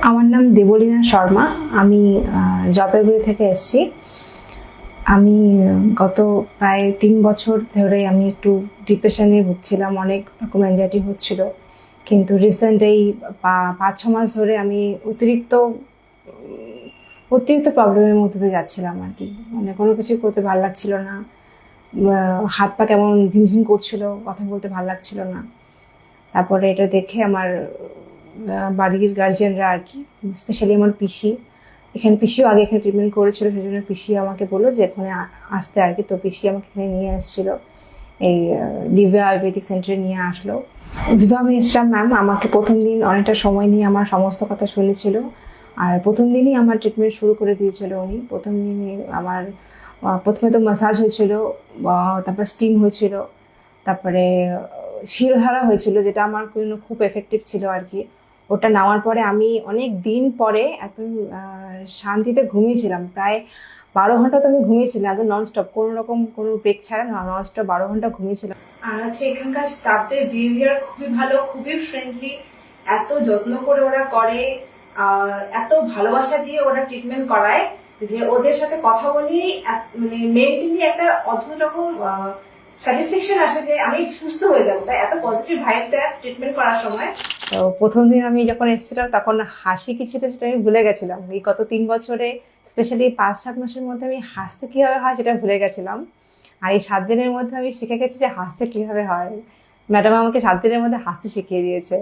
আমার নাম দেবলীনা শর্মা। আমি জলপাইগুড়ি থেকে এসেছি। আমি গত প্রায় 3 বছর ধরে আমি একটু ডিপ্রেশনে ভুগছিলাম, অনেক রকম অ্যাংজাইটি হচ্ছিল। কিন্তু রিসেন্ট এই 5-6 মাস ধরে আমি অতিরিক্ত প্রবলেমের মধ্যে দিয়ে যাচ্ছিলাম আর কি। মানে কোনো কিছু করতে ভালো লাগছিল না, হাত পা কেমন ঝিমঝিম করছিল, কথা বলতে ভালো লাগছিল না। তারপরে এটা দেখে আমার বাড়ির গার্জিয়ানরা আর কি, স্পেশালি আমার পিসি, পিসিও আগে এখানে ট্রিটমেন্ট করেছিল, সেই জন্য পিসি আমাকে বললো যে এখানে আসতে আর কি। তো পিসি আমাকে এখানে নিয়ে এসেছিল, এই দিব্যা আয়ুর্বেদিক সেন্টারে নিয়ে আসলো। বিভামে ইসলাম ম্যাম আমাকে প্রথম দিন অনেকটা সময় নিয়ে আমার সমস্ত কথা শুনেছিল, আর প্রথম দিনই আমার ট্রিটমেন্ট শুরু করে দিয়েছিল উনি। প্রথম দিনই আমার প্রথমে তো ম্যাসাজ হয়েছিল, তারপর স্টিম হয়েছিল, তারপরে শিরধারা হয়েছিল, যেটা আমার জন্য খুব এফেক্টিভ ছিল আর কি। ওটা নেওয়ার পরে আমি অনেক দিন পরে একদম শান্তিতে ঘুমিয়েছিলাম। প্রায় 12 ঘন্টা তো আমি ঘুমিয়েছিলাম, একদম ননস্টপ, কোনো রকম কোনো ব্রেক ছাড়া ননস্টপ 12 ঘন্টা ঘুমিয়েছিলাম। আর হচ্ছে এখানকার স্টাফদের বিহেভিয়ার খুবই ভালো, খুবই ফ্রেন্ডলি। এত যত্ন করে ওরা করে, এত ভালোবাসা দিয়ে ওরা ট্রিটমেন্ট করায় যে ওদের সাথে কথা বলি মানে মেন্টালি একটা অদ্ভুত রকম স্যাটিসফ্যাকশন আসে যে আমি সুস্থ হয়ে যাবো। তাই এত পজিটিভ ভাইব দেয় ট্রিটমেন্ট করার সময়। তো প্রথম দিন আমি যখন এসেছিলাম তখন হাসি কি ছিল সেটা আমি ভুলে গেছিলাম। এই গত 3 বছরে স্পেশালি 5-7 মাসের মধ্যে আমি হাসতে কিভাবে হয় সেটা ভুলে গেছিলাম। আর এই 7 দিনের মধ্যে আমি শিখে গেছি যে হাসতে কিভাবে হয়। ম্যাডাম আমাকে 7 দিনের মধ্যে হাসতে শিখিয়ে দিয়েছে।